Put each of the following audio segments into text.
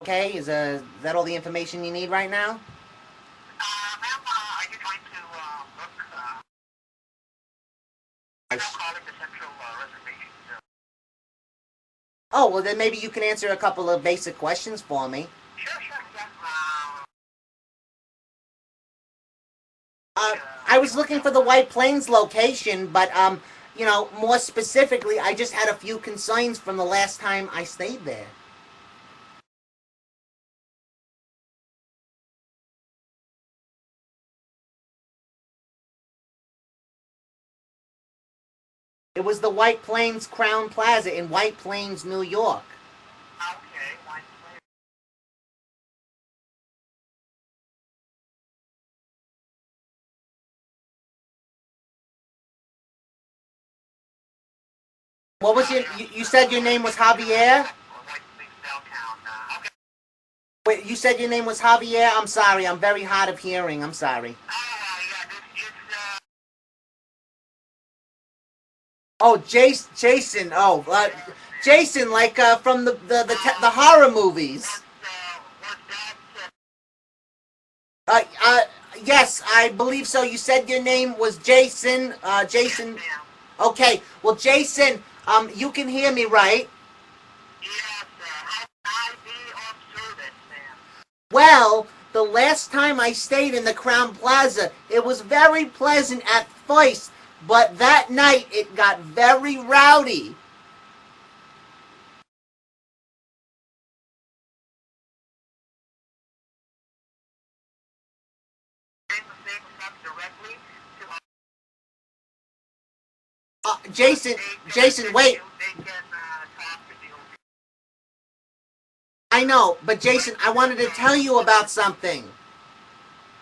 Okay, is that all the information you need right now? Ma'am, are you trying to book, I'm calling the central reservation. Oh, well then maybe you can answer a couple of basic questions for me. Sure, sure, yeah. Uh, I was looking for the White Plains location, but more specifically, I just had a few concerns from the last time I stayed there. It was the White Plains Crowne Plaza in White Plains, New York. Okay, one place. What was you said your name was Javier? White Plains downtown. Okay. Wait, you said your name was Javier? I'm sorry, I'm very hard of hearing. I'm sorry. Yeah, this is, Oh, Jason. Oh, Jason, like from the horror movies. was that, Uh, uh, yes, I believe so. You said your name was Jason. Jason. ma'am? Okay. Well, Jason, you can hear me, right? Yes, how can I be of service, ma'am? Well, the last time I stayed in the Crown Plaza, it was very pleasant at first, but that night it got very rowdy. Same stuff directly to Jason, Jason, wait. they can talk to the I know, but Jason, I wanted to tell you about something.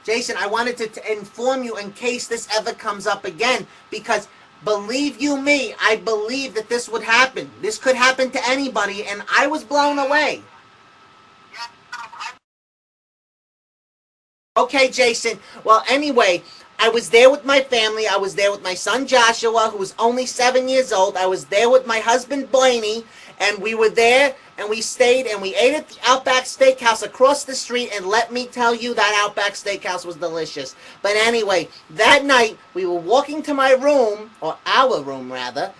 Jason, I wanted to inform you in case this ever comes up again, because believe you me, I believe that this would happen. This could happen to anybody, and I was blown away. yeah, Okay, Jason. Well, anyway, I was there with my family. I was there with my son Joshua, who was only 7 years old. I was there with my husband Blaney, and we were there and we stayed and we ate at the Outback Steakhouse across the street. And let me tell you, that Outback Steakhouse was delicious. But anyway, that night we were walking to my room, or our room rather,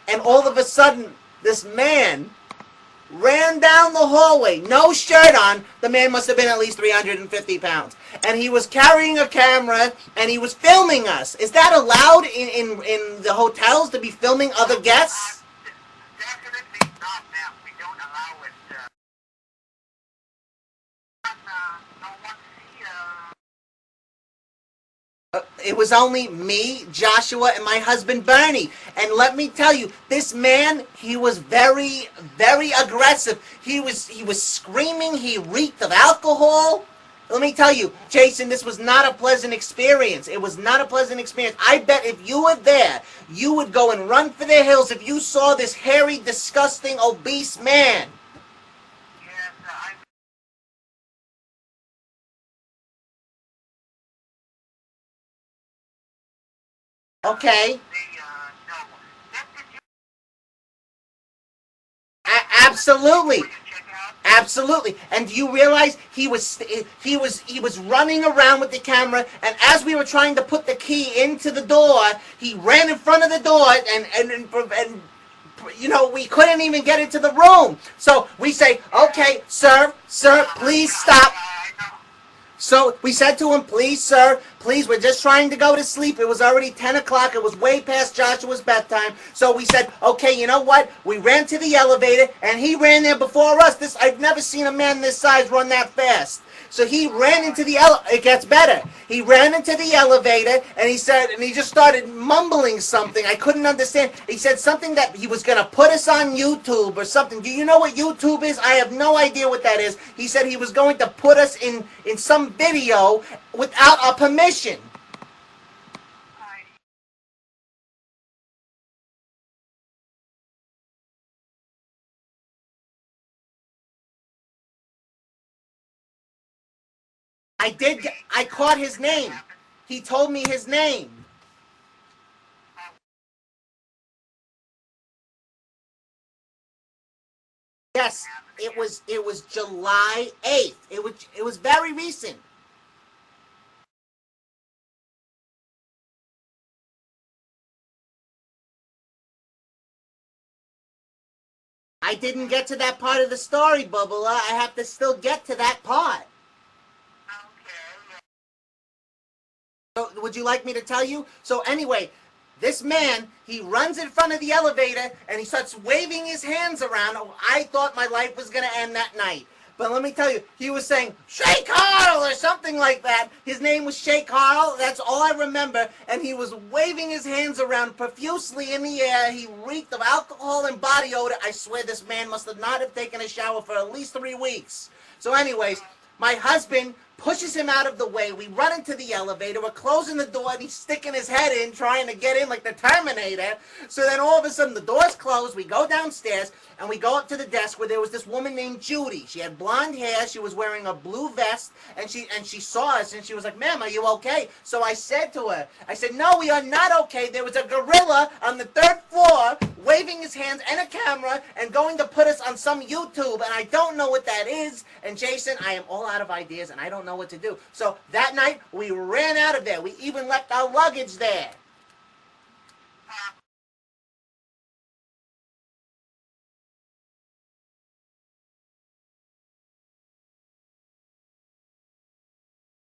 and all of a sudden, this man ran down the hallway, no shirt on. The man must have been at least 350 pounds. And he was carrying a camera and he was filming us. Is that allowed in the hotels to be filming other guests? definitely not, ma'am. We don't allow it. No one see, It was only me, Joshua, and my husband Bernie. And let me tell you, this man, he was very, very aggressive. He was screaming. He reeked of alcohol. Let me tell you, Jason, this was not a pleasant experience. It was not a pleasant experience. I bet if you were there, you would go and run for the hills if you saw this hairy, disgusting, obese man. yes, I Okay? no. Just did you Absolutely. check out? Absolutely. And do you realize he was running around with the camera, and as we were trying to put the key into the door, he ran in front of the door, and we couldn't even get into the room. So we say, "Okay, sir, please stop." I know. So we said to him, "Please, sir, please, we're just trying to go to sleep." It was already 10 o'clock. It was way past Joshua's bedtime. So we said, "Okay, you know what?" We ran to the elevator, and he ran there before us. I've never seen a man this size run that fast. So he ran into the elevator. It gets better. He ran into the elevator, and he just started mumbling something. I couldn't understand. He said something that he was going to put us on YouTube or something. Do you know what YouTube is? I have no idea what that is. He said he was going to put us in some video without our permission. I I caught his name. He told me his name. Yes, it was July 8th. It was very recent. I didn't get to that part of the story, Bubba. I have to still get to that part. So, would you like me to tell you? So anyway, this man, he runs in front of the elevator and he starts waving his hands around. Oh, I thought my life was going to end that night. But let me tell you, he was saying, Shake Carl, or something like that. His name was Shake Carl. That's all I remember. And he was waving his hands around profusely in the air. He reeked of alcohol and body odor. I swear this man must have not have taken a shower for at least 3 weeks. So anyways, my husband pushes him out of the way. We run into the elevator. We're closing the door, and he's sticking his head in, trying to get in like the Terminator. So then all of a sudden, the door's closed. We go downstairs, and we go up to the desk where there was this woman named Judy. She had blonde hair. She was wearing a blue vest, and she saw us, and she was like, "Ma'am, are you okay?" So I said to her, I said, "No, we are not okay. There was a gorilla on the 3rd floor waving his hands and a camera and going to put us on some YouTube, and I don't know what that is. And Jason, I am all out of ideas, and I don't know what to do." So that night, we ran out of there. We even left our luggage there.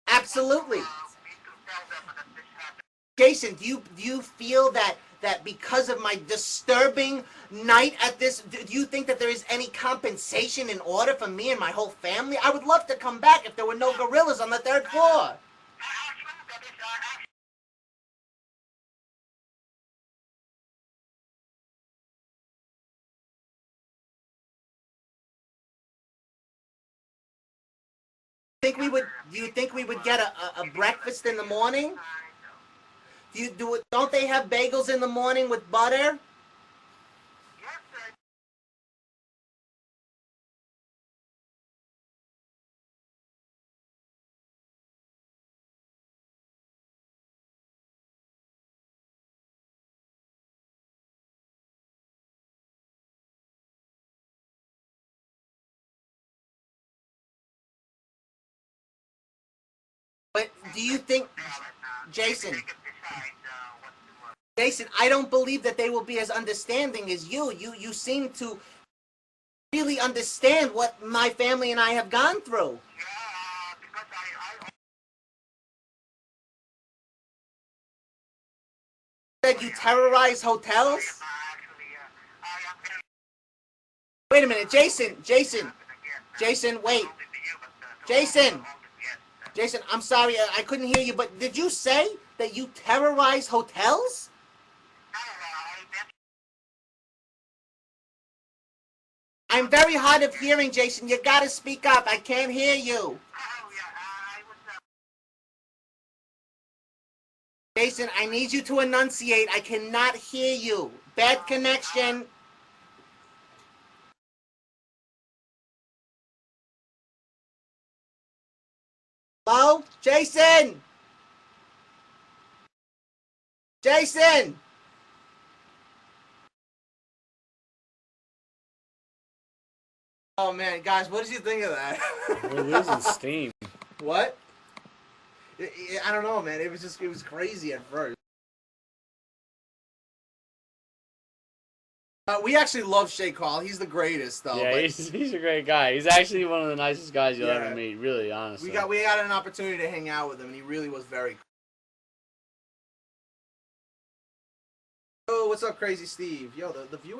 Absolutely. Jason, do you feel that because of my disturbing night at this, do you think that there is any compensation in order for me and my whole family? I would love to come back if there were no gorillas on the 3rd floor. Do you think we would get a breakfast in the morning? Don't they have bagels in the morning with butter? But do you think, Jason, Jason, I don't believe that they will be as understanding as you. You seem to really understand what my family and I have gone through. Said you terrorize hotels? Wait a minute, Jason, wait. Jason, Jason, I'm sorry, I couldn't hear you, but did you say that you terrorize hotels? I'm very hard of hearing, Jason. You gotta speak up. I can't hear you. Jason, I need you to enunciate. I cannot hear you. Bad connection. Hello? Jason! Jason! Oh man, guys, what did you think of that? We're losing steam. What? I don't know, man. It was crazy at first. We actually love Shay Carl. He's the greatest, though. Yeah, but he's a great guy. He's actually one of the nicest guys you'll Yeah. ever meet. Really, honestly. we got an opportunity to hang out with him, and he really was very. Oh, what's up, Crazy Steve? Yo, the viewers.